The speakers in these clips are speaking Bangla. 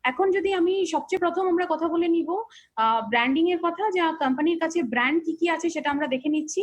এখন যদি আমি সবচেয়ে প্রথম আমরা কথা বলে নিব ব্র্যান্ডিং এর কথা, যা কোম্পানির কাছে ব্র্যান্ড কি কি আছে সেটা আমরা দেখে নিচ্ছি।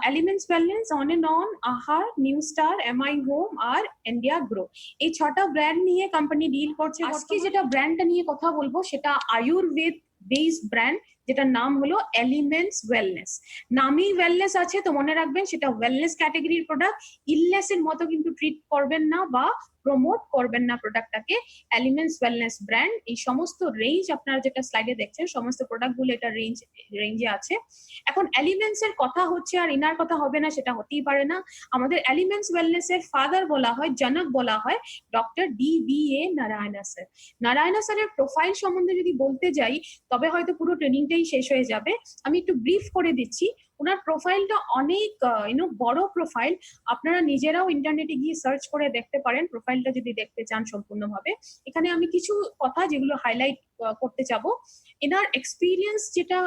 Elements wellness, on and on, Aahar, new star, MI home আর ইন্ডিয়া গ্রো, এই 6টা ব্র্যান্ড নিয়ে কোম্পানি ডিল করছে। আজকে যেটা ব্র্যান্ডটা নিয়ে কথা বলবো সেটা আয়ুর্বেদ বেসড ব্র্যান্ড, যেটার নাম হলো এলিমেন্টস ওয়েলনেস। নামেই ওয়েলনেস আছে, তো মনে রাখবেন সেটা ওয়েলনেস ক্যাটাগরির প্রোডাক্ট। ইলনেস এর মতো কিন্তু ট্রিট করবেন না বা প্রমোট করবেন না প্রোডাক্টটাকে। এলিমেন্টস ওয়েলনেস ব্র্যান্ড, এই সমস্ত রেঞ্জ আপনারা যেটা স্লাইডে দেখছেন সমস্ত প্রোডাক্টগুলো এটা রেঞ্জে আছে। এখন এলিমেন্টস এর কথা হচ্ছে আর ইনার কথা হবে না, সেটা হতেই পারে না। আমাদের এলিমেন্টস ওয়েলনেস এর ফাদার বলা হয়, জনক বলা হয় doctor DVA Narayana sir. Narayana স্যারের প্রোফাইল সম্বন্ধে যদি বলতে যাই তবে হয়তো পুরো ট্রেনিংটাই শেষ হয়ে যাবে। আমি একটু ব্রিফ করে দিচ্ছি। ওনার প্রোফাইলটা অনেক বড় প্রোফাইল। আপনারা নিজেরাও ইন্টারনেটে গিয়ে সার্চ করে দেখতে পারেন প্রোফাইলটা যদি দেখতে চান সম্পূর্ণভাবে। এখানে আমি কিছু কথা যেগুলো হাইলাইট করতে চাবো। এনার এক্সপিরিয়েন্স যেটা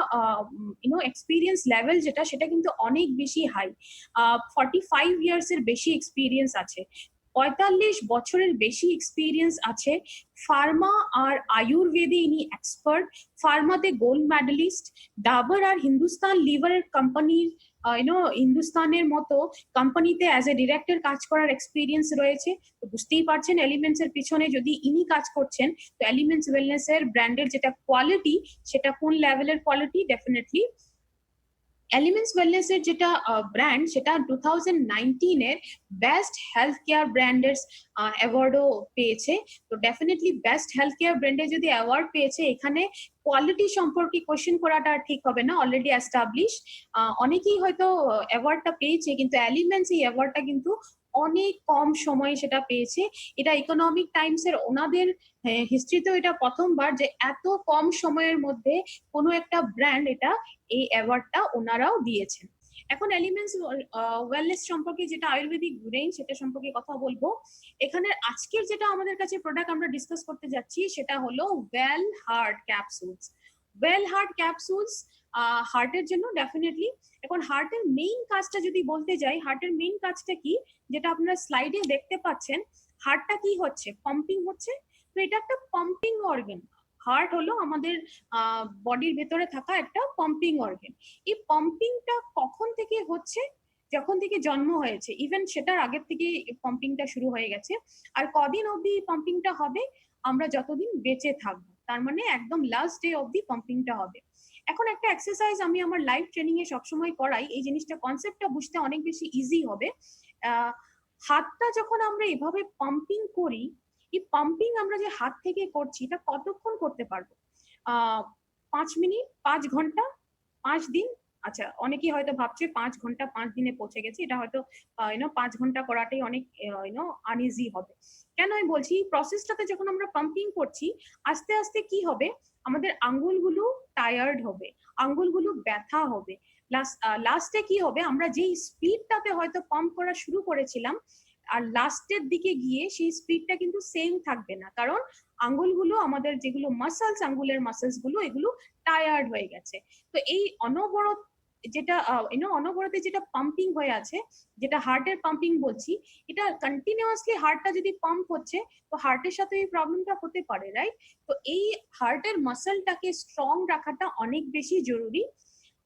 এক্সপিরিয়েন্স লেভেল যেটা, সেটা কিন্তু অনেক বেশি হাই। 45 ইয়ার্স এর বেশি এক্সপিরিয়েন্স আছে, 45 বছরের বেশি এক্সপিরিয়েন্স আছে। ফার্মা আর আয়ুর্বেদে ইনি এক্সপার্ট। ফার্মাতে গোল্ড মেডেলিস্ট, ডাবর আর হিন্দুস্তান লিভারের কোম্পানির হিন্দুস্তানের মতো কোম্পানিতে অ্যাজ এ ডিরেক্টর কাজ করার এক্সপিরিয়েন্স রয়েছে। তো বুঝতেই পারছেন এলিমেন্টস এর পিছনে যদি ইনি কাজ করছেন, তো এলিমেন্টস ওয়েলনেস এর ব্র্যান্ডের যেটা কোয়ালিটি, সেটা কোন লেভেলের কোয়ালিটি। ডেফিনেটলি এলিমেন্টস ওয়েলনেস এর যেটা ব্র্যান্ড, সেটা 2019 এর বেস্ট হেলথ কেয়ার ব্র্যান্ডের অ্যাওয়ার্ডও পেয়েছে। তো ডেফিনেটলি বেস্ট হেলথ কেয়ার ব্র্যান্ডে যদি অ্যাওয়ার্ড পেয়েছে, এখানে কোয়ালিটি সম্পর্কে কোয়েশ্চেন করাটা ঠিক হবে না, অলরেডি এস্টাবলিশ। অনেকেই হয়তো অ্যাওয়ার্ডটা পেয়েছে, কিন্তু এলিমেন্টস এই অ্যাওয়ার্ডটা কিন্তু অনেক কম সময়ে সেটা পেয়েছে। এটা ইকোনমিক টাইমস এর ওনাদের হিস্ট্রিতেও এটা প্রথমবার যে এত কম সময়ের মধ্যে কোনো একটা ব্র্যান্ড এটা এই অ্যাওয়ার্ডটা ওনারাও দিয়েছেন। এখন এলিমেন্টস ওয়েলনেস সম্পর্কে যেটা আয়ুর্বেদিক রেঞ্জ, সেটা সম্পর্কে কথা বলবো। এখানে আজকের যেটা আমাদের কাছে প্রোডাক্ট আমরা ডিসকাস করতে যাচ্ছি সেটা হলো well heart capsules. Well heart capsules হার্টের জন্য ডেফিনেটলি। এখন হার্টের মেইন কাজটা যদি বলতে যাই, হার্টের মেইন কাজটা কি, যেটা আপনারা স্লাইডে দেখতে পাচ্ছেন, হার্টটা কি হচ্ছে, পাম্পিং হচ্ছে। তো এটা একটা পাম্পিং অর্গান। হার্ট হলো আমাদের বডির ভেতরে থাকা একটা পাম্পিং অর্গান। এই পাম্পিংটা কখন থেকে হচ্ছে, যখন থেকে জন্ম হয়েছে, ইভেন সেটার আগের থেকে পাম্পিংটা শুরু হয়ে গেছে। আর কদিন অবধি পাম্পিংটা হবে, আমরা যতদিন বেঁচে থাকবো, তার মানে একদম লাস্ট ডে অবধি পাম্পিংটা হবে। এখন একটা এক্সারসাইজ আমি আমার লাইভ ট্রেনিং এ সবসময় করাই, এই জিনিসটা কনসেপ্টটা বুঝতে অনেক বেশি ইজি হবে। হাতটা যখন আমরা এভাবে পাম্পিং করি, এই পাম্পিং আমরা যে হাত থেকে করছি এটা কতক্ষণ করতে পারবো? 5 মিনিট, 5 ঘন্টা, 5 দিন? আচ্ছা, অনেকেই হয়তো ভাবছে 5 ঘন্টা 5 দিনে পৌঁছে গেছে, এটা হয়তো 5 ঘন্টা করাটাই অনেক আনইজি হবে। কেন আমি বলছি, প্রসেসটাতে যখন আমরা পাম্পিং করছি, আস্তে আস্তে কি হবে, আমাদের আঙ্গুলগুলো টায়ার্ড হবে, আঙ্গুলগুলো ব্যথা হবে। লাস্টে কি হবে, আমরা যেই স্পিডটাতে হয়তো পাম্প করা শুরু করেছিলাম, আর লাস্টের দিকে গিয়ে সেই স্পিডটা কিন্তু সেম থাকবে না, কারণ আঙ্গুলগুলো আমাদের যেগুলো মাসলস, আঙ্গুলের মাসলস গুলো এগুলো টায়ার্ড হয়ে গেছে। তো এই অনবরত যেটা অনবরতে যেটা পাম্পিং হয়ে আছে, যেটা হার্টের পাম্পিং বলছি, এটা কন্টিনিউয়াসলি হার্টটা যদি পাম্প হচ্ছে, তো হার্টের সাথে এই প্রবলেমটা হতে পারে, রাইট? তো এই হার্টের মাসলটাকে স্ট্রং রাখাটা অনেক বেশি জরুরি।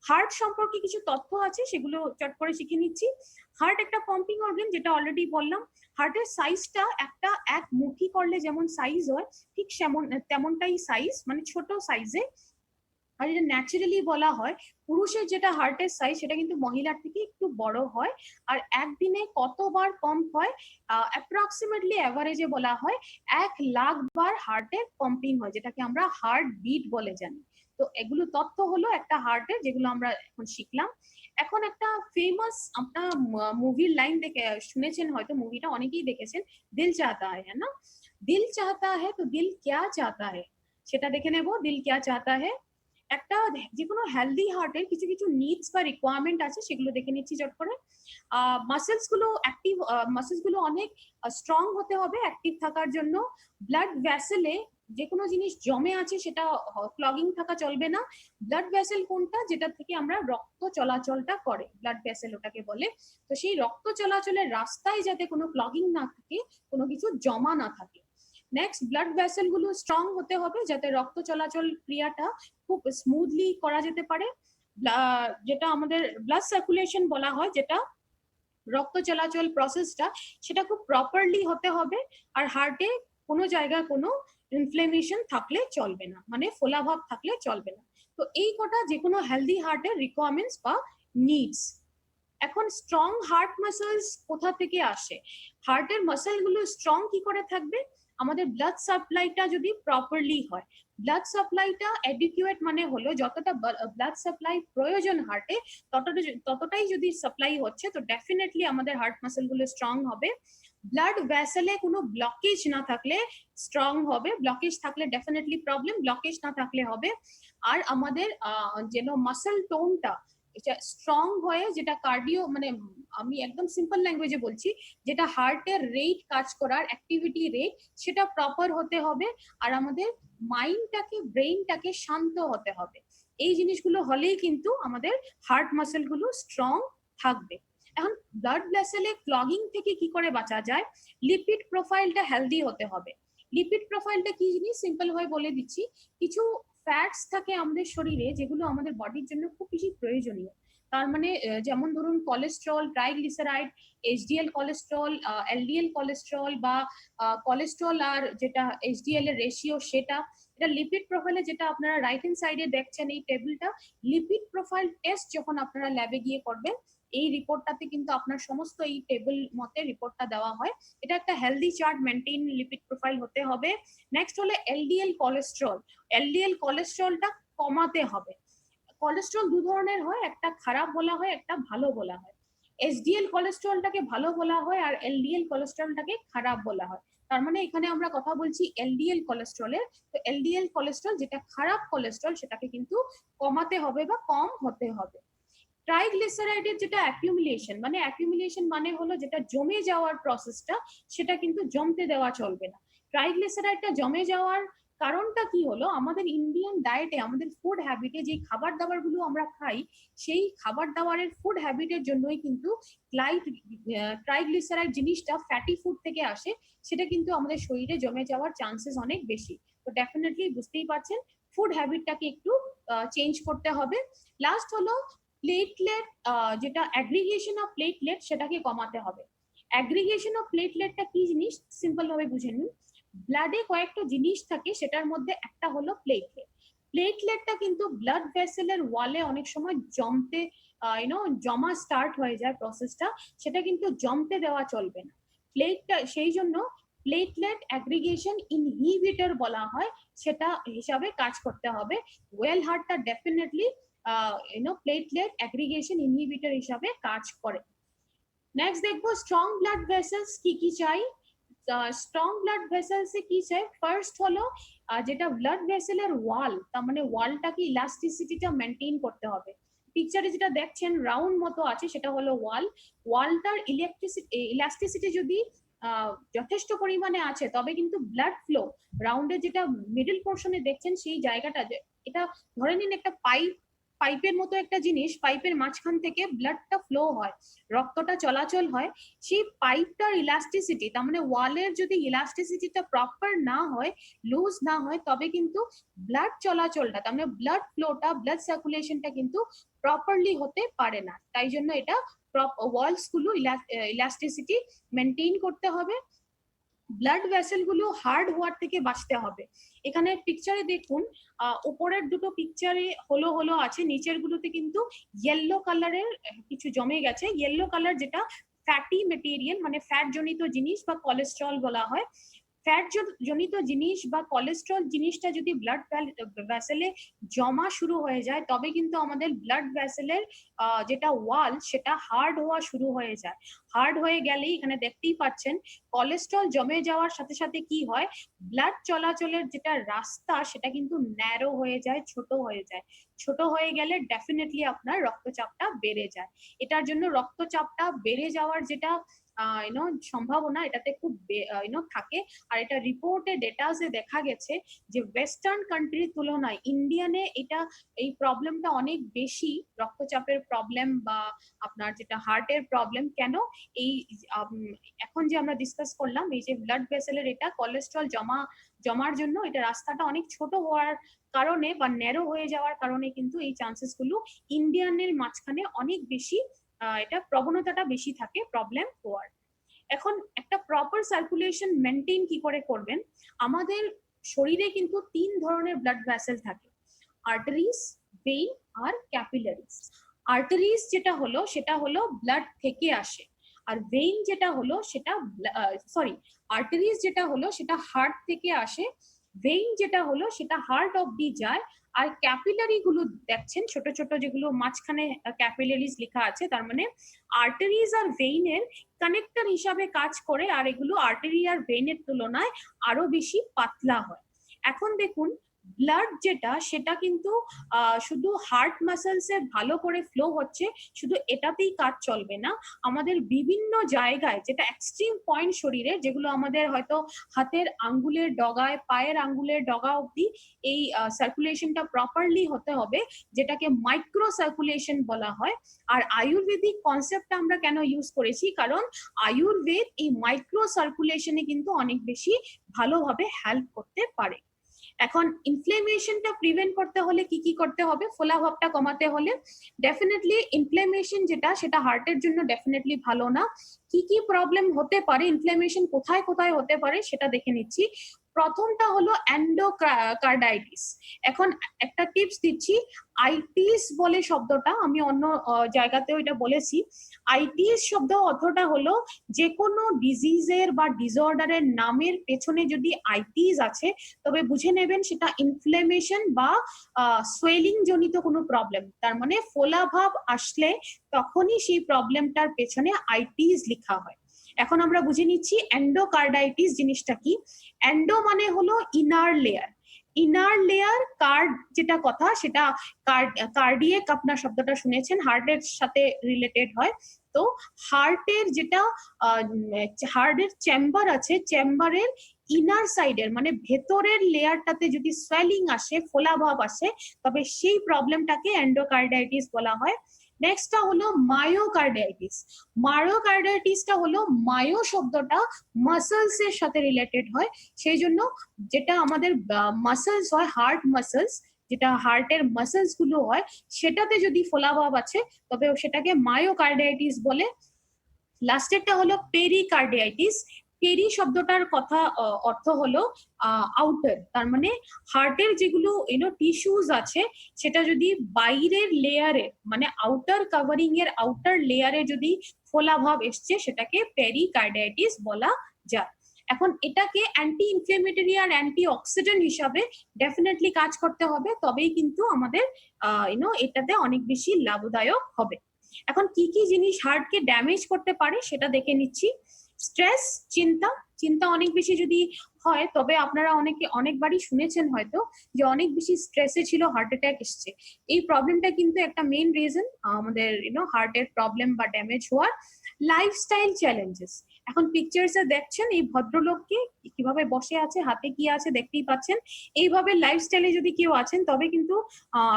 হার্ট সম্পর্কে কিছু তথ্য আছে, সেগুলো চট করে শিখে নিচ্ছি। হার্ট একটা পাম্পিং অর্গান, যেটা অলরেডি বললাম। হার্টের সাইজটা একটা এক মুঠি করলে যেমন সাইজ হয়, ঠিক তেমনটাই সাইজ, মানে ছোট সাইজে। আর এটা ন্যাচারালি বলা হয়, পুরুষের যেটা হার্টের সাইজ সেটা কিন্তু মহিলার থেকে একটু বড় হয়। আর একদিনে কতবার পাম্প হয়, অ্যাপ্রক্সিমেটলি অ্যাভারেজে বলা হয় 1,00,000 বার হার্টের পাম্পিং হয়, যেটাকে আমরা হার্ট বিট বলে জানি। তো এগুলো তথ্য হলো একটা হার্টের, যেগুলো আমরা এখন শিখলাম। এখন একটা ফেমাস আপনার মুভির লাইন দেখে শুনেছেন হয়তো, মুভিটা অনেকেই দেখেছেন, দিল চাহতা হ্যায় না? দিল চাহতা হ্যায় তো দিল ক্যা চাহতা হ্যায়, সেটা দেখে নেব। দিল ক্যা চাহতা হ্যায়, একটা যে কোনো হেলদি হার্টের কিছু কিছু নিডস বা রিকোয়ারমেন্ট আছে, সেগুলো দেখে নিচ্ছি চট করে। মাসেলস গুলো অ্যাক্টিভ, মাসেলস গুলো অনেক স্ট্রং হতে হবে অ্যাক্টিভ থাকার জন্য। ব্লাড ভেসেলে যে কোনো জিনিস জমে আছে সেটা ক্লগিং থাকা চলবে না। ব্লাড ভেসেল কোনটা, যেটা থেকে আমরা রক্ত চলাচলটা করে, ব্লাড ভেসেল ওটাকে বলে। তো সেই রক্ত চলাচলের রাস্তায় যাতে কোনো ক্লগিং না থাকে, কোনো কিছু জমা না থাকে। নেক্সট ব্লাড ভেসেল গুলো স্ট্রং হতে হবে যাতে রক্ত চলাচল ক্রিয়াটা খুব স্মুথলি করা যেতে পারে, যেটা আমাদের ব্লাড সার্কুলেশন বলা হয়, যেটা রক্ত চলাচল প্রসেসটা সেটা খুব প্রপারলি হতে হবে। আর হার্টে কোনো জায়গায় কোনো ইনফ্লেমেশন থাকলে চলবে না, মানে ফোলাভাব থাকলে চলবে না। তো এই কটা যে কোনো হেলদি হার্টের রিকোয়ারমেন্টস বা নিডস। এখন স্ট্রং হার্ট মাসেলস কোথা থেকে আসে? হার্টের মাসেল গুলো স্ট্রং কি করে থাকবে? আমাদের ব্লাড সাপ্লাইটা যদি প্রপারলি হয়, ব্লাড সাপ্লাইটা এডিকুয়েট মানে হলো যতটা ব্লাড সাপ্লাই প্রয়োজন হার্টে ততটাই যদি সাপ্লাই হচ্ছে, তো ডেফিনেটলি আমাদের হার্ট মাসেল গুলো স্ট্রং হবে। ব্লাড ভেসেলে কোনো ব্লকেজ না থাকলে স্ট্রং হবে, ব্লকেজ থাকলে ডেফিনেটলি প্রবলেম, ব্লকেজ না থাকলে হবে। আর আমাদের যেন মাসেল টোনটা এটা স্ট্রং হয়ে, যেটা কার্ডিও মানে আমি একদম সিম্পল ল্যাঙ্গুয়েজে বলছি, যেটা হার্টের রেট কাজ করার অ্যাক্টিভিটি রেট সেটা প্রপার হতে হবে। আর আমাদের মাইন্ডটাকে ব্রেইনটাকে শান্ত হতে হবে। এই জিনিসগুলো হলেই কিন্তু আমাদের হার্ট মাসেল গুলো স্ট্রং থাকবে। এখন ব্লাড ভেসেলে ক্লগিং থেকে কি করে বাঁচা যায়? লিপিড প্রোফাইলটা হেলদি হতে হবে। লিপিড প্রোফাইলটা কি জিনিস সিম্পল ভাবে বলে দিচ্ছি। কিছু ফ্যাটস থাকে আমাদের শরীরে যেগুলো আমাদের বডির জন্য খুব বেশি প্রয়োজনীয়। তার মানে যেমন ধরুন cholesterol, triglyceride, HDL cholesterol, LDL cholesterol বা কোলেস্ট্রল আর যেটা এইচডিএল এর রেশিও সেটা। এটা লিপিড প্রোফাইলে, যেটা আপনারা রাইট হ্যান্ড সাইডে দেখছেন এই টেবিলটা, লিপিড প্রোফাইল টেস্ট যখন আপনারা ল্যাবে গিয়ে করবেন এই রিপোর্টটাতে কিন্তু আপনার সমস্ত এই টেবিল মতে রিপোর্টটা দেওয়া হয়। এটা একটা healthy chart maintain lipid profile হতে হবে। নেক্সট হলো এলডিএল কোলেস্ট্রল। এলডিএল কোলেস্ট্রলটা কমাতে হবে। কোলেস্ট্রল দু ধরনের হয়, একটা খারাপ বলা হয়, একটা ভালো বলা হয়। এসডিএল কোলেস্ট্রলটাকে ভালো বলা হয় আর এলডিএল কোলেস্ট্রলটাকে খারাপ বলা হয়। তার মানে এখানে আমরা কথা বলছি এলডিএল কোলেস্ট্রলের। তো এলডিএল কোলেস্ট্রল যেটা খারাপ কোলেস্ট্রল সেটাকে কিন্তু কমাতে হবে বা কম হতে হবে। ট্রাইগ্লিসারাইডের যেটা অ্যাকিউমুলেশন, মানে অ্যাকিউমুলেশন মানে হলো যেটা জমে যাওয়ার প্রসেসটা, সেটা কিন্তু জমতে দেওয়া চলবে না। ট্রাইগ্লিসারাইডটা জমে যাওয়ার কারণটা কি হলো? আমাদের ইন্ডিয়ান ডায়েটে, আমাদের ফুড হ্যাবিটে যে খাবার দাবার গুলো আমরা খাই, সেই খাবার দাবারের ফুড হ্যাবিটের জন্যই কিন্তু ট্রাইগ্লিসারাইড জিনিসটা ফ্যাটি ফুড থেকে আসে, সেটা কিন্তু আমাদের শরীরে জমে যাওয়ার চান্সেস অনেক বেশি। তো ডেফিনেটলি বুঝতেই পারছেন ফুড হ্যাবিটটাকে একটু চেঞ্জ করতে হবে। লাস্ট হলো প্লেটলেট, যেটা অ্যাগ্রিগেশন অফ প্লেটলেট সেটাকে কমাতে হবে। অ্যাগ্রিগেশন অফ প্লেটলেটটা কি জিনিস সিম্পল ভাবে বুঝে নিন। ব্লাডে কয়েকটা জিনিস থাকে, সেটার মধ্যে একটা হলো প্লেটলেট। প্লেটলেটটা কিন্তু ব্লাড ভেসেলের ওয়ালে অনেক সময় জমতে জমা স্টার্ট হয়ে যায় প্রসেসটা, সেটা কিন্তু জমতে দেওয়া চলবে না। প্লেটটা সেই জন্য প্লেটলেট অ্যাগ্রিগেশন ইনহিবিটর বলা হয়, সেটা হিসাবে কাজ করতে হবে। ওয়েল হার্টটা ডেফিনেটলি প্লেটলেট অ্যাগ্রিগেশন ইনহিবিটর হিসাবে কাজ করে। নেক্সট দেখবো স্ট্রং ব্লাড ভেসেলস কি কি চাই। স্ট্রং ব্লাড ভেসেলস এ কি চাই? ফার্স্ট হলো যেটা ব্লাড ভেসেলের ওয়াল, তার মানে ওয়ালটাকে ইলাস্টিসিটিটা মেনটেন করতে হবে। পিকচারে যেটা দেখছেন রাউন্ড মতো আছে সেটা হলো ওয়াল। ওয়ালটার ইলাস্টিসিটি যদি যথেষ্ট পরিমাণে আছে তবে কিন্তু ব্লাড ফ্লো রাউন্ডের যেটা মিডল পোর্শনে দেখছেন সেই জায়গাটা, এটা ধরে নিন একটা পাইপের মতো একটা জিনিস, পাইপের মাঝখান থেকে ব্লাডটা ফ্লো হয়, রক্তটা চলাচল হয়। সেই পাইপটার ইলাস্টিসিটি, তার মানে ওয়ালের যদি ইলাস্টিসিটিটা প্রপার না হয়, লুজ না হয়, তবে কিন্তু ব্লাড চলাচলটা, তার মানে ব্লাড ফ্লোটা, ব্লাড সার্কুলেশনটা কিন্তু প্রপারলি হতে পারে না। তাই জন্য এটা ওয়ালস গুলো ইলাস্টিসিটি মেনটেন করতে হবে। ব্লাড ভেসেল গুলো হার্ড হওয়ার থেকে বাঁচতে হবে। এখানে পিকচারে দেখুন, উপরের দুটো পিকচারে হলো হলো আছে, নিচের গুলোতে কিন্তু ইয়েলো কালারের কিছু জমে গেছে। ইয়েলো কালার যেটা ফ্যাটি মেটেরিয়াল, মানে ফ্যাট জনিত জিনিস বা কোলেস্ট্রল বলা হয়। ফ্যাট জনিত জিনিস বা কোলেস্ট্রল জিনিসটা যদি ব্লাড ভেসেলে জমা শুরু হয়ে যায়, তবে কিন্তু আমাদের ব্লাড ভেসেলের যেটা ওয়াল সেটা হার্ড হওয়া শুরু হয়ে যায়। হার্ড হয়ে গেলেই এখানে দেখতেই পাচ্ছেন কোলেস্ট্রল জমে যাওয়ার সাথে সাথে কি হয়, ব্লাড চলাচলের যেটা রাস্তা সেটা কিন্তু ন্যারো হয়ে যায়, ছোট হয়ে যায়। ছোট হয়ে গেলে ডেফিনেটলি আপনার রক্তচাপটা বেড়ে যায়। এটার জন্য রক্তচাপটা বেড়ে যাওয়ার যেটা সম্ভাবনা এটাতে খুব থাকে। আর এটা রিপোর্টে ডেটাসে দেখা গেছে যে ওয়েস্টার্ন কান্ট্রির তুলনায় ইন্ডিয়ানে এটা এই প্রবলেমটা অনেক বেশি, রক্তচাপের প্রবলেম বা আপনার যেটা হার্টের প্রবলেম। কেন? এই এখন যে আমরা ডিসকাস করলাম, এই যে ব্লাড ভেসেলের এটা কোলেস্ট্রল জমার জন্য এটা রাস্তাটা অনেক ছোট হওয়ার কারণে বা ন্যারো হয়ে যাওয়ার কারণে কিন্তু এই চান্সেস গুলো ইন্ডিয়ানের মাঝখানে অনেক বেশি, এটা প্রবণতাটা বেশি থাকে প্রবলেম হওয়ার। এখন একটা প্রপার সার্কুলেশন মেনটেন কি করে করবেন? আমাদের শরীরে কিন্তু 3 ধরনের ব্লাড ভেসেল থাকে, আর্টারিজ, ভেইন আর ক্যাপিলারিজ। আর্টারিজ যেটা হলো সেটা হলো ব্লাড থেকে আসে, আর ভেইন যেটা হলো সেটা আর্টারিজ যেটা হলো সেটা হার্ট থেকে আসে, ভেইন যেটা হলো সেটা হার্ট অব্দি যায়। আর ক্যাপিলারি গুলো দেখছেন ছোট ছোট যেগুলো মাঝখানে ক্যাপিলারিজ লেখা আছে, তার মানে আর্টারিজ আর ভেইনের কানেক্টর হিসাবে কাজ করে, আর এগুলো আর্টারি আর ভেইনের তুলনায় আরো বেশি পাতলা হয়। এখন দেখুন, ব্লাড যেটা সেটা কিন্তু শুধু হার্ট মাসেলস এ ভালো করে ফ্লো হচ্ছে, শুধু এটাতেই কাজ চলবে না। আমাদের বিভিন্ন জায়গায় যেটা এক্সট্রিম পয়েন্ট শরীরে, যেগুলো আমাদের হয়তো হাতের আঙ্গুলের ডগায়, পায়ের আঙ্গুলের ডগা অব্দি এই সার্কুলেশনটা প্রপারলি হতে হবে, যেটাকে মাইক্রো সার্কুলেশন বলা হয়। আর আয়ুর্বেদিক কনসেপ্টটা আমরা কেন ইউজ করেছি? কারণ আয়ুর্বেদ এই মাইক্রো সার্কুলেশনে কিন্তু অনেক বেশি ভালোভাবে হেল্প করতে পারে। এখন ইনফ্লেমেশনটা প্রিভেন্ট করতে হলে কি কি করতে হবে? ফোলাভাবটা কমাতে হলে ডেফিনেটলি ইনফ্লেমেশন যেটা সেটা হার্টের জন্য ডেফিনেটলি ভালো না। কি কি প্রবলেম হতে পারে, ইনফ্লেমেশন কোথায় কোথায় হতে পারে সেটা দেখে নিচ্ছি। প্রথমটা হলো এন্ডোকার্ডাইটিস। এখন একটা টিপস দিচ্ছি, আইটিস বলে শব্দটা, আমি অন্য জায়গাতেও এটা বলেছি। আইটিস শব্দ অর্থটা হলো যে কোনো ডিজিজের বা ডিসঅর্ডারের নামের পেছনে যদি আইটিস আছে, তবে বুঝে নেবেন সেটা ইনফ্লেমেশন বা সোয়েলিং জনিত কোনো প্রবলেম। তার মানে ফোলাভাব আসলে তখনই সেই প্রবলেমটার পেছনে আইটিস লেখা হয়। এখন আমরা বুঝে নিচ্ছি এন্ডোকার্ডাইটিস জিনিসটা কি। এন্ডো মানে হলো inner layer, inner layer, card যেটা কথা সেটা কার্ডিয়েক, আপনার শব্দটা শুনেছেন, হার্টের সাথে রিলেটেড হয়। তো হার্টের যেটা হার্টের চেম্বার আছে, চেম্বারের ইনার সাইডের মানে ভেতরের লেয়ারটাতে যদি সোয়েলিং আসে, ফোলাভাব আসে, তবে সেই প্রবলেমটাকে এন্ডোকার্ডাইটিস বলা হয়। নেক্সটটা হলো মায়োকার্ডাইটিস। মায়োকার্ডাইটিসটা হলো মায়ো শব্দটা মাসলস এর সাথে রিলেটেড হয়, সেই জন্য যেটা আমাদের মাসলস হয়, হার্ট মাসলস, যেটা হার্টের মাসলস গুলো হয়, সেটাতে যদি ফোলাভাব আছে তবে সেটাকে মায়োকার্ডাইটিস বলে। লাস্টেরটা হলো পেরিকার্ডিয়াইটিস। পেরি শব্দটার কথা অর্থ হলো আউটার, তার মানে হার্টের যেগুলো টিস্যুজ আছে সেটা যদি বাইরের লেয়ারে মানে আউটার কাভারিং এর আউটার লেয়ারে যদি ফোলাভাব এসছে, সেটাকে পেরিকার্ডিয়াইটিস বলা যায়। এখন এটাকে অ্যান্টি ইনফ্লেমেটরি আর অ্যান্টি অক্সিডেন্ট হিসাবে ডেফিনেটলি কাজ করতে হবে, তবেই কিন্তু আমাদের এটাতে অনেক বেশি লাভদায়ক হবে। এখন কি কি জিনিস হার্টকে ড্যামেজ করতে পারে সেটা দেখে নিচ্ছি। স্ট্রেস, চিন্তা। চিন্তা অনেক বেশি যদি হয়, তবে আপনারা অনেকবারই শুনেছেন হয়তো যে অনেক বেশি স্ট্রেসে ছিল হার্ট অ্যাটাক এসছে। এই প্রবলেমটা কিন্তু একটা মেইন রিজন আমাদের হার্টের প্রবলেম বা ড্যামেজ হওয়ার। Lifestyle challenges. এখন পিকচার্সে দেখছেন এই ভদ্রলোককে কিভাবে বসে আছে, হাতে কি আছে দেখতেই পাচ্ছেন। এইভাবে লাইফস্টাইলে যদি কেউ আছেন তবে কিন্তু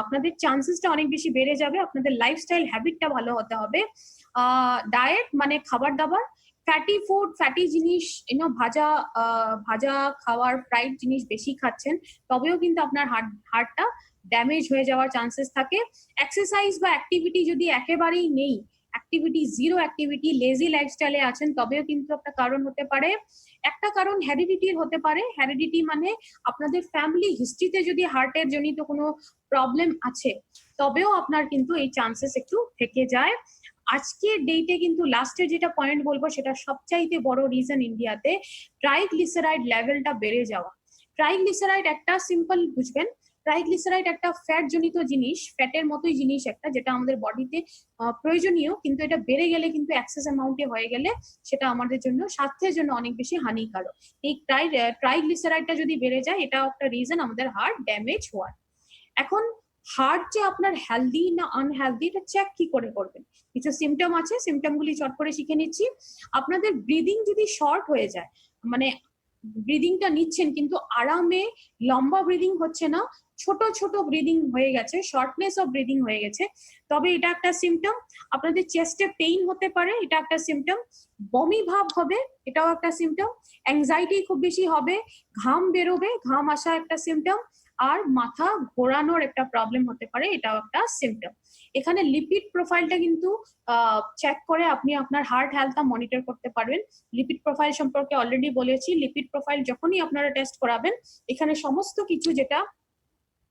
আপনাদের চান্সেসটা অনেক বেশি বেড়ে যাবে। আপনাদের লাইফস্টাইল হ্যাবিটটা ভালো হতে হবে। ডায়েট মানে খাবার দাবার, ফ্যাটি ফুড, ফ্যাটি জিনিস, ভাজা খাওয়ার, ফ্রাইড জিনিস বেশি খাচ্ছেন, তবেও কিন্তু আপনার হার্টটা ড্যামেজ হয়ে যাওয়ার চান্সেস থাকে। এক্সারসাইজ বা অ্যাক্টিভিটি যদি একেবারেই নেই, অ্যাক্টিভিটি জিরো অ্যাক্টিভিটি, লেজি লাইফস্টাইলে আছেন, তবেও কিন্তু একটা কারণ হতে পারে। একটা কারণ হেরিডিটির হতে পারে। হেরিডিটি মানে আপনাদের ফ্যামিলি হিস্ট্রিতে যদি হার্টের জনিত কোনো প্রবলেম আছে, তবেও আপনার কিন্তু এই চান্সেস একটু থেকে যায়। আজকের ডেটে কিন্তু লাস্টে যেটা পয়েন্ট বলবো, সেটা সবচাইতে বড় রিজন ইন্ডিয়াতে ট্রাইগ্লিসারাইড লেভেলটা বেড়ে যাওয়া। ট্রাইগ্লিসারাইড একটা সিম্পল বুঝবেন, ট্রাইগ্লিসারাইড একটা ফ্যাট জনিত জিনিস, ফ্যাটের মতোই জিনিস একটা, যেটা আমাদের বডিতে প্রয়োজনীয়, কিন্তু এটা বেড়ে গেলে কিন্তু এক্সেস অ্যামাউন্টে হয়ে গেলে সেটা আমাদের জন্য, স্বাস্থ্যের জন্য অনেক বেশি হানিকারক। এই ট্রাইগ্লিসারাইডটা যদি বেড়ে যায়, এটাও একটা রিজন আমাদের হার্ট ড্যামেজ হওয়ার। এখন হার্ট যে আপনার হেলদি না আনহেলদি এটা চেক কি করে করবেন? কিছু সিমটম আছে, সিমটমগুলি চট করে শিখে নিচ্ছি। আপনাদের ব্রিদিং যদি শর্ট হয়ে যায়, মানে ব্রিদিংটা নিচ্ছেন কিন্তু আরামে লম্বা ব্রিদিং হচ্ছে না, ছোট ছোট ব্রিদিং হয়ে গেছে, শর্টনেস অফ ব্রিদিং হয়ে গেছে, তবে এটা একটা সিমটম। আপনাদের চেস্টে পেইন হতে পারে, এটা একটা সিমটম। বমি ভাব হবে, এটাও একটা সিমটম। অ্যাংজাইটি খুব বেশি হবে, ঘাম বেরোবে, ঘাম আসা একটা সিমটম। আর মাথা ঘোরানোর একটা প্রবলেম হতে পারে, এটাও একটা সিমটম। এখানে লিপিড প্রোফাইলটা কিন্তু চেক করে আপনি আপনার হার্ট হেলথটা মনিটর করতে পারবেন। লিপিড প্রোফাইল সম্পর্কে অলরেডি বলেছি। লিপিড প্রোফাইল যখনই আপনারা টেস্ট করাবেন, এখানে সমস্ত কিছু যেটা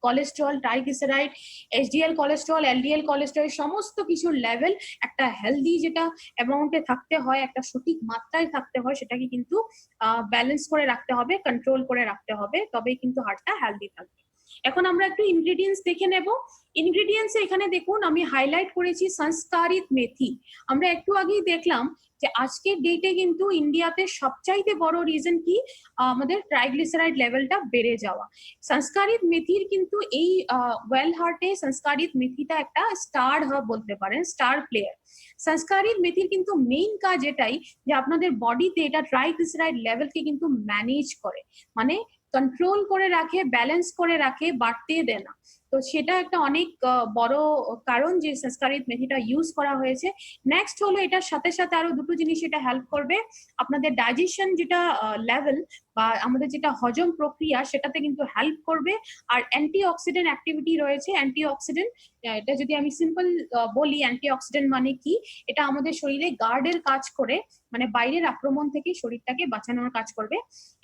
cholesterol, triglyceride, HDL cholesterol, LDL cholesterol, সমস্ত কিছুর লেভেল একটা হেলদি যেটা অ্যামাউন্টে থাকতে হয়, একটা সঠিক মাত্রায় থাকতে হয়, সেটাকে কিন্তু ব্যালেন্স করে রাখতে হবে, কন্ট্রোল করে রাখতে হবে, তবেই কিন্তু হার্টটা হেলদি থাকবে। এখন আমরা একটু ইনগ্রেডিয়েন্টস দেখে নেব। ইনগ্রেডিয়েন্টস এখানে দেখুন আমি হাইলাইট করেছি সংস্কারিত মেথি। আমরা একটু আগেই দেখলাম যে আজকের ডেটে কিন্তু ইন্ডিয়াতে সবচাইতে বড় রিজন কি, আমাদের ট্রাইগ্লিসারাইড লেভেলটা বেড়ে যাওয়া। সংস্কারিত মেথির কিন্তু এই ওয়েল হার্টে সংস্কারিত মেথিটা একটা স্টার হাব বলতে পারেন, স্টার প্লেয়ার। সংস্কারিত মেথির কিন্তু মেইন কাজ এটাই যে আপনাদের বডিতে এটা ট্রাইগ্লিসারাইড লেভেলকে কিন্তু ম্যানেজ করে, মানে কন্ট্রোল করে রাখে, ব্যালেন্স করে রাখে, বাড়তে দেয় না। তো সেটা একটা অনেক বড় কারণ যে সংস্কারিত মেথিটা ইউজ করা হয়েছে। নেক্সট হলো এটার সাথে সাথে আরো দুটো জিনিস এটা হেল্প করবে, আপনাদের ডাইজেশন যেটা লেভেল বা আমাদের যেটা হজম প্রক্রিয়া সেটাতে কিন্তু হেল্প করবে। আর অ্যান্টিঅক্সিডেন্ট অ্যাক্টিভিটি রয়েছে। অ্যান্টিঅক্সিডেন্ট, এটা যদি আমি সিম্পল বলি, অ্যান্টিঅক্সিডেন্ট মানে কি, এটা আমাদের শরীরে গার্ডের কাজ করে, মানে বাইরের আক্রমণ থেকে শরীরটাকে বাঁচানোর কাজ করবে।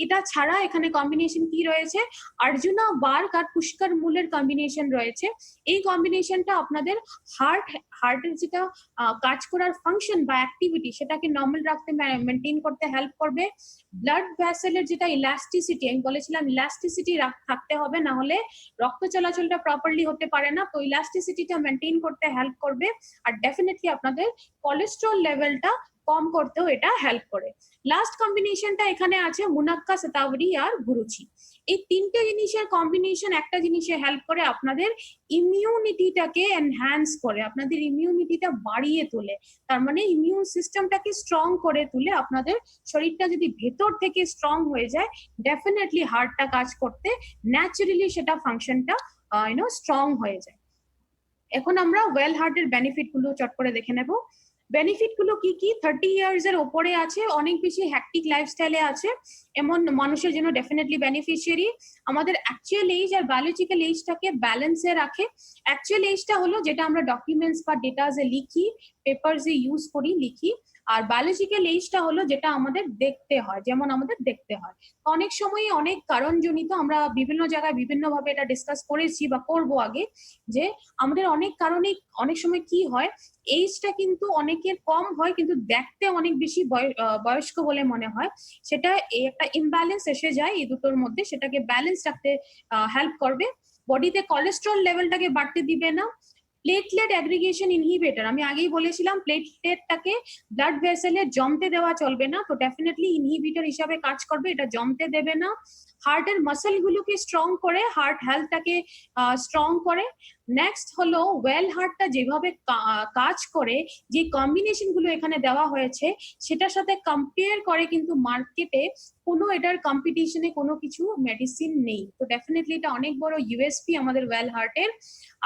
এটা ছাড়া এখানে কম্বিনেশন কি রয়েছে, অর্জুনা বার্গ আর পুষ্কর মূলের কম্বিনেশন রয়েছে। এই কম্বিনেশনটা আপনাদের হার্টের যেটা কাজ করার ফাংশন বা অ্যাক্টিভিটি সেটাকে নর্মাল রাখতে, মেনটেন করতে হেল্প করবে। ব্লাড ভ্যাসেলের যেটা ইলাস্টিসিটি, আমি বলেছিলাম ইলাস্টিসিটি থাকতে হবে, না হলে রক্ত চলাচলটা প্রপারলি হতে পারে না, তো ইলাস্টিসিটিটা মেনটেন করতে হেল্প করবে। আর ডেফিনেটলি আপনাদের কোলেস্ট্রল লেভেলটা কম করতেও এটা হেল্প করে। লাস্ট কম্বিনেশনটা এখানে আছে মুনাক্কা, শতাবরী আর গুরুচি। এই তিনটে জিনিসের কম্বিনেশন একটা জিনিসে হেল্প করে, আপনাদের ইমিউনিটিটাকে এনহ্যান্স করে, আপনাদের ইমিউনিটিটা বাড়িয়ে তোলে। তার মানে ইমিউন সিস্টেমটাকে স্ট্রং করে তুলে, আপনাদের শরীরটা যদি ভেতর থেকে স্ট্রং হয়ে যায়, ডেফিনেটলি হার্টটা কাজ করতে ন্যাচারালি সেটা ফাংশনটা স্ট্রং হয়ে যায়। এখন আমরা ওয়েল হার্টের বেনিফিট গুলো চট করে দেখে নেব। বেনিফিট গুলো কি কি, 30 ইয়ার্স এর ওপরে আছে, অনেক বেশি হ্যাকটিক লাইফস্টাইলে আছে এমন মানুষের জন্য ডেফিনেটলি বেনিফিশিয়ারি। আমাদের অ্যাকচুয়াল এজ আর বায়োলজিক্যাল এজটাকে ব্যালেন্সে রাখে। অ্যাকচুয়াল এজটা হলো যেটা আমরা ডকুমেন্টস বা ডেটাসে লিখি, পেপারসে ইউজ করি, লিখি। আর বায়োলজিক্যাল এজটা হলো যেটা আমাদের দেখতে হয়, যেমন আমাদের দেখতে হয়। অনেক সময় অনেক কারণজনিত, আমরা বিভিন্ন জায়গায় বিভিন্ন ভাবে এটা ডিসকাস করেছি বা করব আগে, যে আমাদের অনেক কারণে অনেক সময় কি হয়, এইজটা কিন্তু অনেকের কম হয় কিন্তু দেখতে অনেক বেশি বয়স্ক বলে মনে হয়। সেটা একটা ইমব্যালেন্স এসে যায় এই দুটোর মধ্যে, সেটাকে ব্যালেন্স রাখতে হেল্প করবে। বডিতে কোলেস্ট্রল লেভেলটাকে বাড়তে দিবে না। প্লেটলেট অ্যাগ্রিগেশন ইনহিবিটর, আমি আগেই বলেছিলাম প্লেটলেটটাকে ব্লাড ভেসেলে জমতে দেওয়া চলবে না, তো ডেফিনেটলি ইনহিবিটর হিসাবে কাজ করবে, এটা জমতে দেবে না। হার্টের মাসেল গুলোকে স্ট্রং করে, হার্ট হেলথটাকে স্ট্রং করে। নেক্সট হলো ওয়েল হার্টটা যেভাবে কাজ করে, যে কম্বিনেশন গুলো এখানে দেওয়া হয়েছে সেটার সাথে কম্পেয়ার করে কিন্তু মার্কেটে কোনো এটার কম্পিটিশনে কোনো কিছু মেডিসিন নেই, তো ডেফিনেটলি এটা অনেক বড় ইউএসপি আমাদের ওয়েল হার্টের।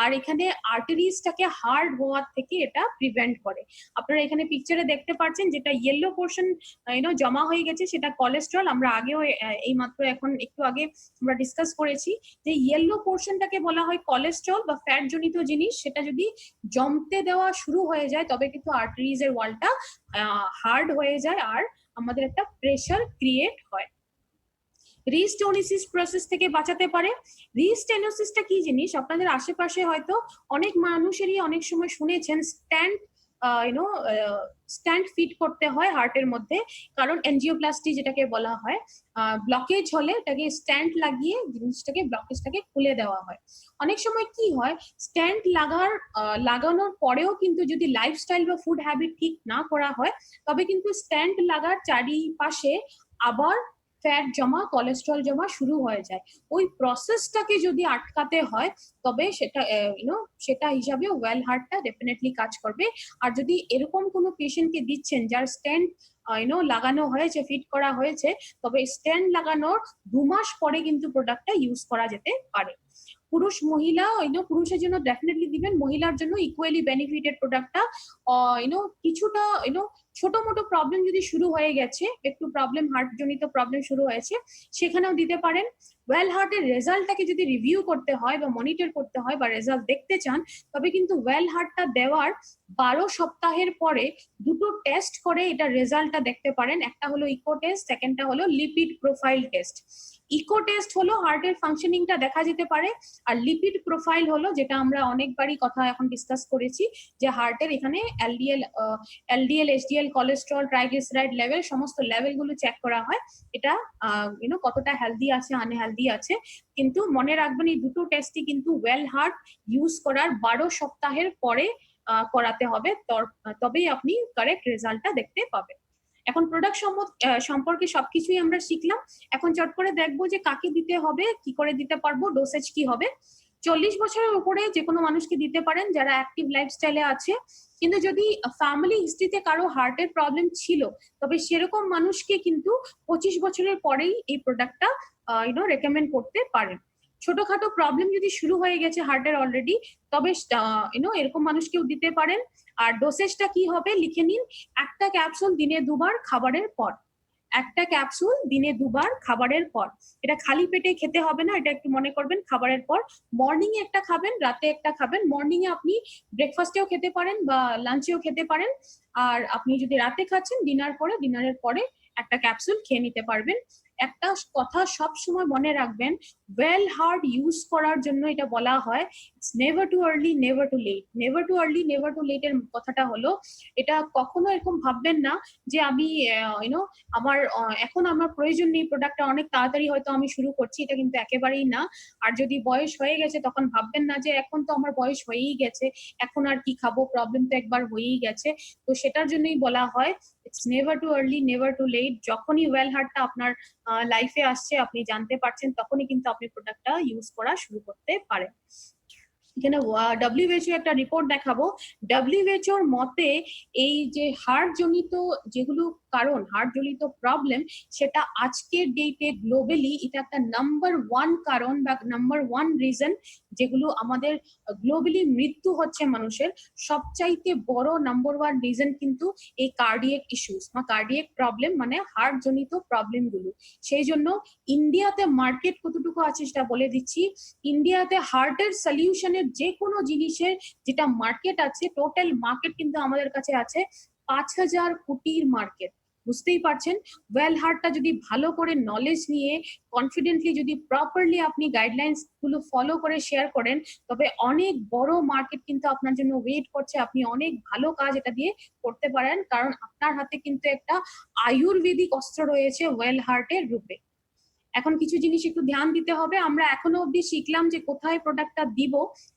আর এখানে আর্টারিজটাকে হার্ড হওয়ার থেকে এটা প্রিভেন্ট করে। আপনারা এখানে পিকচারে দেখতে পাচ্ছেন যেটা ইয়েলো পোর্শন জমা হয়ে গেছে সেটা কোলেস্ট্রল। আমরা আগেও এই মাত্র এখন একটু আগে আমরা ডিসকাস করেছি যে ইয়েলো পোর্শনটাকে বলা হয় কোলেস্ট্রল বা ফ্যাট জনিত জিনিস, সেটা যদি জমতে দেওয়া শুরু হয়ে যায় তবে কিন্তু আর্টারিজ এর ওয়ালটা হার্ড হয়ে যায় আর আমাদের একটা প্রেসার ক্রিয়েট হয়। রিস্টেনোসিস প্রসেস থেকে বাঁচাতে পারে। রিস্টেনোসিসটা কি জিনিস, আপনাদের আশেপাশে হয়তো অনেক মানুষেরই অনেক সময় শুনেছেন স্ট্যান্ড ফিট করতে হয় হার্টের মধ্যে, কারণ এনজিওপ্লাস্টি যেটাকে বলা হয়, ব্লকেজ হলে এটাকে স্ট্যান্ড লাগিয়ে জিনিসটাকে ব্লকেজটাকে খুলে দেওয়া হয়। অনেক সময় কি হয়, স্ট্যান্ড লাগানোর পরেও কিন্তু যদি লাইফস্টাইল বা ফুড হ্যাবিট ঠিক না করা হয় তবে কিন্তু স্ট্যান্ড লাগার চারিপাশে আবার ফ্যাট জমা, কোলেস্ট্রল জমা শুরু হয়ে যায়। ওই প্রসেসটাকে যদি আটকাতে হয় তবে সেটা সেটা হিসাবে ওয়েল হার্টটা ডেফিনেটলি কাজ করবে। আর যদি এরকম কোনো পেশেন্টকে দিচ্ছেন যার স্টেন্ট লাগানো হয়েছে, ফিট করা হয়েছে, তবে স্টেন্ট লাগানোর 2 মাস পরে কিন্তু প্রোডাক্টটা ইউজ করা যেতে পারে। পুরুষ মহিলা পুরুষের জন্য ডেফিনেটলি দিবেন, মহিলার জন্য ইকুয়ালি বেনিফিটেড প্রোডাক্টটা। কিছুটা ছোট মোটো প্রবলেম যদি শুরু হয়ে গেছে, একটু প্রবলেম, হার্ট জনিত প্রবলেম শুরু হয়েছে, সেখানেও দিতে পারেন। ওয়েল হার্টের রেজাল্টটাকে যদি রিভিউ করতে হয় বা মনিটর করতে হয় বা রেজাল্ট দেখতে চান, তবে কিন্তু ওয়েল হার্টটা দেওয়ার 12 সপ্তাহের পরে দুটো টেস্ট করে এটা রেজাল্টটা দেখতে পারেন। একটা হলো ইকো টেস্ট, সেকেন্ডটা হলো lipid profile test. Echo test হলো হার্টের ফাংশনিংটা দেখা যেতে পারে, আর লিপিড প্রোফাইল হলো যেটা আমরা অনেকবারই কথা এখন ডিসকাস করেছি, যে হার্টের এখানে LDL HDL cholesterol triglyceride level, সমস্ত লেভেলগুলো চেক করা হয়। এটা কতটা হেলদি আছে আনহেলদি আছে। কিন্তু মনে রাখবেন এই দুটো টেস্টই কিন্তু ওয়েল হার্ট ইউজ করার 12 সপ্তাহের পরে করাতে হবে, তবেই আপনি কারেক্ট রেজাল্টটা দেখতে পাবেন। এখন প্রোডাক্ট সম্পর্কে সবকিছুই আমরা শিখলাম। এখন চট করে দেখবো যে কাকে দিতে হবে, কি করে দিতে পারবো, ডোসেজ কি হবে। 40 বছরের উপরে যে কোনো মানুষকে দিতে পারেন যারা অ্যাক্টিভ লাইফস্টাইলে আছে। কিন্তু যদি ফ্যামিলি হিস্ট্রিতে কারো হার্টের প্রবলেম ছিল, তবে সেরকম মানুষকে কিন্তু 25 বছরের পরেই এই প্রোডাক্টটা রেকমেন্ড করতে পারেন। ছোটখাটো প্রবলেম যদি শুরু হয়ে গেছে হার্টের অলরেডি, তবে এরকম মানুষকেও দিতে পারেন। আর ডোসেজটা কি হবে লিখে নিন, একটা ক্যাপসুল দিনে 2 বার খাবারের পর। একটা ক্যাপসুল দিনে 2 বার খাবারের পর। এটা খালি পেটে খেতে হবে না, এটা একটু মনে করবেন খাবারের পর। মর্নিং এ একটা খাবেন, রাতে একটা খাবেন। মর্নিং এ আপনি ব্রেকফাস্টেও খেতে পারেন বা লাঞ্চেও খেতে পারেন। আর আপনি যদি রাতে খাচ্ছেন ডিনারের পরে একটা ক্যাপসুল খেয়ে নিতে পারবেন। একটা কথা সব সময় মনে রাখবেন, ওয়েল হার্ট ইউজ করার জন্য এটা বলা হয় it's never too early, never too late. Never too early, never too late এর কথাটা হলো, এটা কখনো এরকম ভাববেন না যে আমি আমার এখন আমার প্রয়োজন নেই প্রোডাক্টটা, অনেক তাড়াতাড়ি হয়তো আমি শুরু করছি, এটা কিন্তু একেবারেই না। আর যদি বয়স হয়ে গেছে তখন ভাববেন না যে এখন তো আমার বয়স হয়েই গেছে, এখন আর কি খাবো, প্রবলেম তো একবার হয়েই গেছে। তো সেটার জন্যই বলা হয় it's never too early, never too late. যখনই ওয়েল হার্টটা আপনার লাইফে আসছে, আপনি জানতে পারছেন, তখনই কিন্তু আপনি প্রোডাক্টটা ইউজ করা শুরু করতে পারেন। এখানে WHO একটা রিপোর্ট দেখাবো। WHO মতে এই যে হার্ট জনিত যেগুলো কারণ, হার্ট জনিত প্রবলেম, সেটা আজকের ডেটে গ্লোবালি এটা একটা নাম্বার 1 কারণ বা নাম্বার 1 রিজন, যেগুলো আমাদের গ্লোবালি মৃত্যু হচ্ছে মানুষের সবচাইতে বড় নাম্বার 1 রিজন কিন্তু এই কার্ডিয়াক ইস্যুস বা কার্ডিয়াক প্রবলেম, মানে হার্ট জনিত প্রবলেম গুলো। সেই জন্য ইন্ডিয়াতে মার্কেট কতটুকু আছে সেটা বলে দিচ্ছি। ইন্ডিয়াতে হার্টের সলিউশনের যে কোনো জিনিসের যেটা মার্কেট আছে, টোটাল মার্কেট কিন্তু আমাদের কাছে আছে 5,000 কোটির মার্কেট। বুঝতেই পারছেন, ওয়েল হার্টটা যদি ভালো করে নলেজ নিয়ে কনফিডেন্টলি যদি প্রপারলি আপনি গাইডলাইন্স গুলো ফলো করে শেয়ার করেন, তবে অনেক বড় মার্কেট কিন্তু আপনার জন্য ওয়েট করছে। আপনি অনেক ভালো কাজ এটা দিয়ে করতে পারেন, কারণ আপনার হাতে কিন্তু একটা আয়ুর্বেদিক অস্ত্র রয়েছে ওয়েল হার্টের রূপে। এখন কিছু জিনিস একটু ধ্যান দিতে হবে। আমরা এখনো অবধি শিখলাম যে কোথায় প্রোডাক্টটা দিব,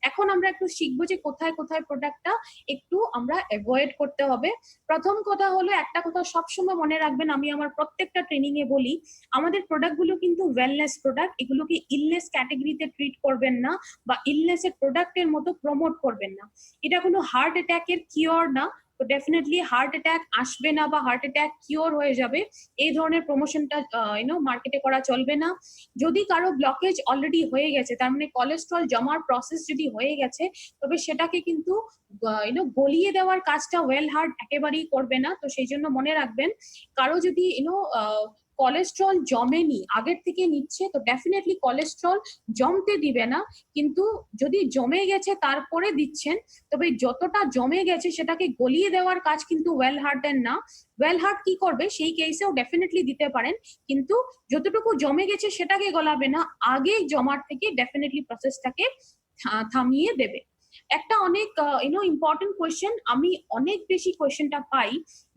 এখন আমরা একটু শিখবো যে কোথায় কোথায় প্রোডাক্টটা একটু আমরা অ্যাভয়েড করতে হবে। প্রথম কথা হলো, একটা কথা সবসময় মনে রাখবেন, আমি আমার প্রত্যেকটা ট্রেনিং এ বলি, আমাদের প্রোডাক্ট গুলো কিন্তু ওয়েলনেস প্রোডাক্ট, এগুলোকে ইলনেস ক্যাটাগরিতে ট্রিট করবেন না বা ইলনেস এর প্রোডাক্টের মতো প্রমোট করবেন না। এটা কোনো হার্ট অ্যাটাকের কিওর না। তো ডেফিনেটলি হার্ট অ্যাটাক আসবে না বা হার্ট অ্যাটাক কিওর হয়ে যাবে এই ধরনের প্রমোশনটা মার্কেটে করা চলবে না। যদি কারো ব্লকেজ অলরেডি হয়ে গেছে, তার মানে কোলেস্ট্রল জমার প্রসেস যদি হয়ে গেছে, তবে সেটাকে কিন্তু গলিয়ে দেওয়ার কাজটা ওয়েল হার্ট একেবারেই করবে না। তো সেই জন্য মনে রাখবেন, কারো যদি কোলেস্ট্রল জমেনি, আগের থেকে নিচ্ছে, তো ডেফিনেটলি কোলেস্ট্রল জমতে দিবে না। কিন্তু যদি জমে গেছে তারপরে দিচ্ছেন, তবে যতটা জমে গেছে সেটাকে গলিয়ে দেওয়ার কাজ কিন্তু ওয়েল হার্টের না। ওয়েল হার্ট কি করবে, সেই কেসেও ডেফিনেটলি দিতে পারেন, কিন্তু যতটুকু জমে গেছে সেটাকে গলাবে না, আগে জমার থেকে ডেফিনেটলি প্রসেসটাকে থামিয়ে দেবে। একটা অনেক ইম্পর্টেন্ট কোয়েশ্চেন, আমি অনেক বেশি কোয়েশ্চেনটা পাই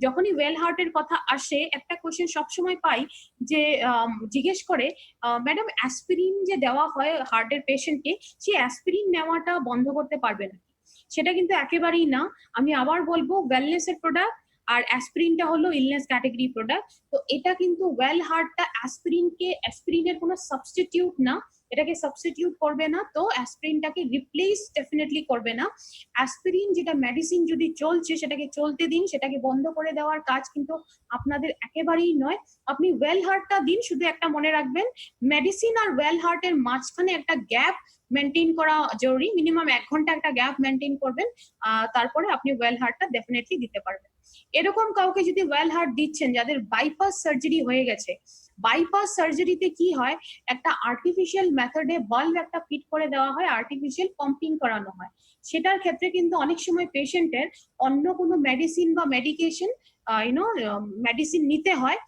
যখনই ওয়েল হার্টের কথা আসে। একটা কোয়েশ্চেন সবসময় পাই যে জিজ্ঞেস করে, ম্যাডাম অ্যাসপিরিন যে দেওয়া হয় হার্টের পেশেন্টকে, সেই অ্যাসপিরিন নেওয়াটা বন্ধ করতে পারবে না? সেটা কিন্তু একেবারেই না। আমি আবার বলবো, ওয়েলনেস এর প্রোডাক্ট আর অ্যাসপিরিনটা হলো ইলনেস ক্যাটাগরি প্রোডাক্ট। তো এটা কিন্তু ওয়েল হার্টটা অ্যাসপিরিনের কোনো সাবস্টিটিউট না, এটাকে সাবস্টিটিউট করবে না, তো অ্যাসপিরিনটাকে রিপ্লেস ডেফিনেটলি করবে না। অ্যাসপিরিন যেটা মেডিসিন যদি চলছে সেটাকে চলতে দিন, সেটাকে বন্ধ করে দেওয়ার কাজ কিন্তু আপনাদের একেবারেই নয়। আপনি ওয়েল হার্টটা দিন, শুধু একটা মনে রাখবেন, মেডিসিন আর ওয়েল হার্টের মাঝখানে একটা গ্যাপ মেনটেন করা জরুরি, মিনিমাম 1 ঘন্টা একটা গ্যাপ মেনটেন করবেন, তারপরে আপনি ওয়েল হার্টটা ডেফিনেটলি দিতে পারবেন। এরকম কাউকে যদি ওয়েল হার্ট দিচ্ছেন যাদের বাইপাস সার্জারি হয়ে গেছে, বাইপাস সার্জারিতে কি হয়, একটা আর্টিফিশিয়াল মেথডে বাল্ব একটা ফিট করে দেওয়া হয়, আর্টিফিশিয়াল পাম্পিং করানো হয়, সেটার ক্ষেত্রে কিন্তু অনেক সময় পেশেন্টের অন্য কোনো মেডিসিন বা মেডিকেশন মেডিসিন নিতে হয়,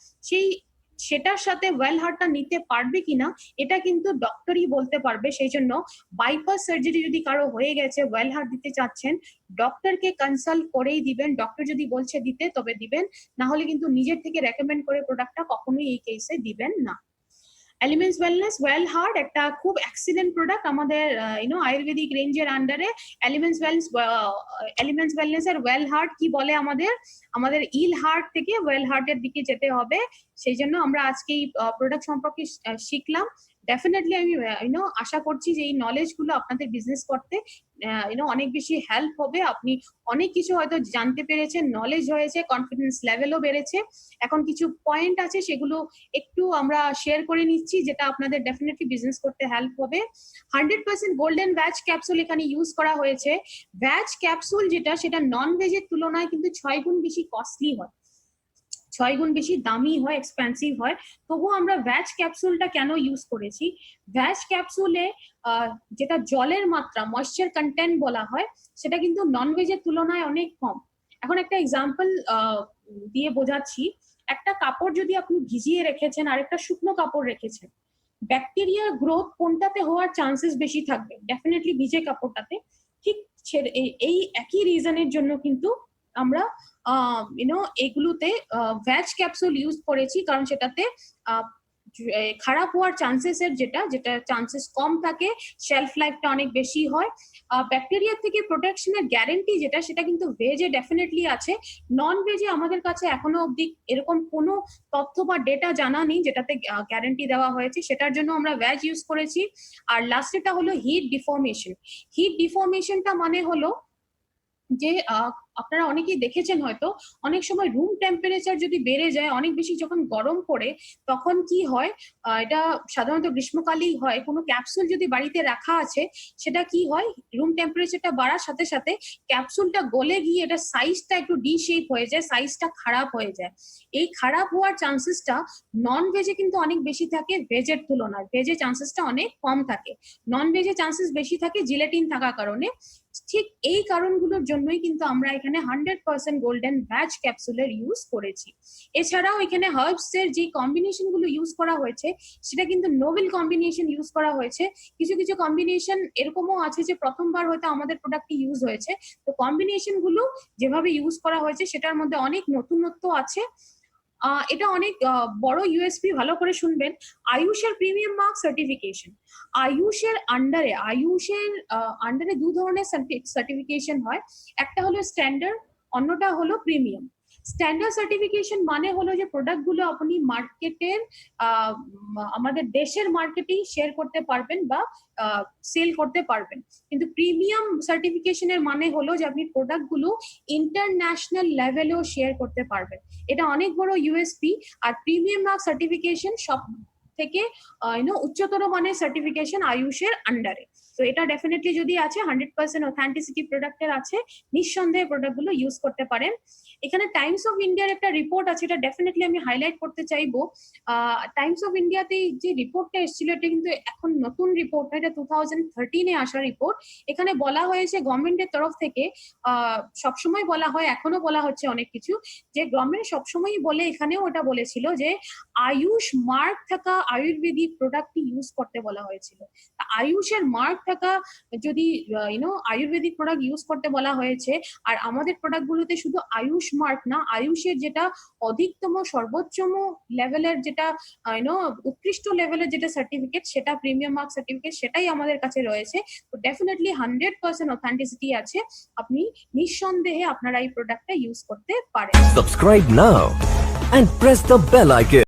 সেটার সাথে ওয়েল হার্টটা নিতে পারবে কিনা এটা কিন্তু ডক্টরই বলতে পারবে। সেই জন্য বাইপাস সার্জারি যদি কারো হয়ে গেছে, ওয়েল হার্ট দিতে চাচ্ছেন, ডক্টরকে কনসাল্ট করেই দিবেন, ডক্টর যদি বলছে দিতে তবে দিবেন, না হলে কিন্তু নিজের থেকে রেকমেন্ড করে প্রোডাক্টটা কখনোই এই কেসে দিবেন না। এলিমেন্টস ওয়েলনেস ওয়েল হার্ট একটা খুব এক্সিলেন্ট প্রোডাক্ট আমাদের আয়ুর্বেদিক রেঞ্জের আন্ডারে। এলিমেন্টস ওয়েলনেস এর ওয়েল হার্ট কি বলে, আমাদের ইল হার্ট থেকে ওয়েল হার্টের দিকে যেতে হবে, সেই জন্য আমরা আজকে এই প্রোডাক্ট সম্পর্কে শিখলাম। ডেফিনেটলি আমি আশা করছি যে এই নলেজ গুলো আপনাদের বিজনেস করতে অনেক বেশি হেল্প হবে। আপনি অনেক কিছু হয়তো জানতে পেরেছেন, নলেজ হয়েছে, কনফিডেন্স লেভেলও বেড়েছে। এখন কিছু পয়েন্ট আছে সেগুলো একটু আমরা শেয়ার করে নিচ্ছি, যেটা আপনাদের ডেফিনেটলি বিজনেস করতে হেল্প হবে। 100% গোল্ডেন ভ্যাজ ক্যাপসুল এখানে ইউজ করা হয়েছে। ভ্যাজ ক্যাপসুল যেটা, সেটা নন ভেজের তুলনায় কিন্তু 6 গুণ বেশি কস্টলি হয়, 6 গুণ বেশি দামি হয়, এক্সপেন্সিভ হয়। তবুও আমরা ভ্যাজ ক্যাপসুলটা কেন ইউজ করেছি, ভ্যাজ ক্যাপসুলে যেটা জলের মাত্রা, ময়েশ্চার কন্টেন্ট বলা হয়, সেটা কিন্তু নন ভেজের তুলনায় অনেক কম। এখন একটা এক্সাম্পল দিয়ে বোঝাচ্ছি, একটা কাপড় যদি আপনি ভিজিয়ে রেখেছেন আর একটা শুকনো কাপড় রেখেছেন, ব্যাকটেরিয়ার গ্রোথ কোনটাতে হওয়ার চান্সেস বেশি থাকবে? ডেফিনেটলি ভিজে কাপড়টাতে। ঠিক এই একই রিজনের জন্য কিন্তু আমরা এগুলোতে ভ্যাজ ক্যাপসুল ইউজ করেছি, কারণ সেটাতে খারাপ হওয়ার চান্সেস এর যেটা চান্সেস কম থাকে, শেলফ লাইফটা অনেক বেশি হয়। ব্যাকটেরিয়া থেকে প্রোটেকশনের গ্যারেন্টি যেটা, সেটা কিন্তু ভেজে ডেফিনেটলি আছে। নন ভেজে আমাদের কাছে এখনো অব্দি এরকম কোনো তথ্য বা ডেটা জানা নেই যেটাতে গ্যারেন্টি দেওয়া হয়েছে, সেটার জন্য আমরা ভেজ ইউজ করেছি। আর লাস্টেটা হলো হিট ডিফর্মেশন। হিট ডিফর্মেশনটা মানে হলো যে আপনারা অনেকেই দেখেছেন হয়তো, অনেক সময় রুম টেম্পারেচার যদি বেড়ে যায়, অনেক বেশি যখন গরম পড়ে, তখন কি হয়, এটা সাধারণত গ্রীষ্মকালেই হয়, কোনো ক্যাপসুল যদি বাড়িতে রাখা আছে, সেটা কি হয়, রুম টেম্পারেচারটা বাড়ার সাথে সাথে ক্যাপসুলটা গলে গিয়ে এটা সাইজটা একটু ডি শেপ হয়ে যায়, সাইজটা খারাপ হয়ে যায়। এই খারাপ হওয়ার চান্সেসটা নন ভেজে কিন্তু অনেক বেশি থাকে ভেজের তুলনায়, ভেজে চান্সেসটা অনেক কম থাকে। নন ভেজে চান্সেস বেশি থাকে জিলেটিন থাকার কারণে। ঠিক এই কারণগুলোর জন্যই কিন্তু আমরা এখানে 100% গোল্ডেন ভ্যাজ ক্যাপসুলের ইউজ করেছি। এছাড়াও এখানে হার্বস এর যে কম্বিনেশন গুলো ইউজ করা হয়েছে, সেটা কিন্তু নোবেল কম্বিনেশন ইউজ করা হয়েছে। কিছু কিছু কম্বিনেশন এরকমও আছে যে প্রথমবার হয়তো আমাদের প্রোডাক্টটি ইউজ হয়েছে, তো কম্বিনেশন গুলো যেভাবে ইউজ করা হয়েছে সেটার মধ্যে অনেক নতুনত্ব আছে। এটা অনেক বড় ইউএসপি, ভালো করে শুনবেন। আয়ুষের প্রিমিয়াম মার্ক সার্টিফিকেশন, আয়ুষের আন্ডারে দু ধরনের সার্টিফিকেশন হয়, একটা হলো স্ট্যান্ডার্ড, অন্যটা হলো প্রিমিয়াম। স্ট্যান্ডার্ড সার্টিফিকেশন মানে হলো যে প্রোডাক্ট গুলো আপনি মার্কেটের আমাদের দেশের মার্কেটেই শেয়ার করতে পারবেন বা সেল করতে পারবেন। কিন্তু প্রিমিয়াম সার্টিফিকেশনের মানে হলো যে আপনি প্রোডাক্ট গুলো ইন্টারন্যাশনাল লেভেলেও শেয়ার করতে পারবেন। এটা অনেক বড় ইউএসপি। আর প্রিমিয়াম মার্ক সার্টিফিকেশন সব থেকে উচ্চতর মানের সার্টিফিকেশন আয়ুষের আন্ডারে। তো এটা ডেফিনেটলি যদি আছে, 100% অথেন্টিসিটি প্রোডাক্টের আছে, নিঃসন্দেহে প্রোডাক্ট গুলো ইউজ করতে পারেন। এখানে টাইমস অফ ইন্ডিয়ার একটা রিপোর্ট আছে, এটা ডেফিনেটলি আমি হাইলাইট করতে চাইবো। টাইমস অফ ইন্ডিয়াতে যে রিপোর্টটা এসেছিল, এটা কিন্তু এখন নতুন রিপোর্ট, এটা 2013-এ আসা রিপোর্ট। এখানে বলা হয়েছে গভর্নমেন্টের তরফ থেকে, সবসময় বলা হয়, এখনো বলা হচ্ছে অনেক কিছু, যে গভর্নমেন্ট সবসময়ই বলে, এখানেও ওটা বলেছিল যে আয়ুষ মার্ক থাকা, আয়ুর্বেদিক প্রোডাক্টই ইউজ করতে বলা হয়েছিল। তা আয়ুষের মার্ক থাকা যদি আয়ুর্বেদিক প্রোডাক্ট ইউজ করতে বলা হয়েছে, আর আমাদের প্রোডাক্টগুলোতে শুধু আয়ুষ মার্ক না, আয়ুষের যেটা অধিকতম সর্বোচ্চম লেভেলের যেটা উৎকৃষ্ট লেভেলের যেটা সার্টিফিকেট, সেটা প্রিমিয়াম মার্ক সার্টিফিকেট, সেটাই আমাদের কাছে রয়েছে। তো ডেফিনেটলি 100% অথেন্টিসিটি আছে, আপনি নিঃসন্দেহে আপনারা এই প্রোডাক্টটা ইউজ করতে পারেন। Subscribe now and press the bell icon.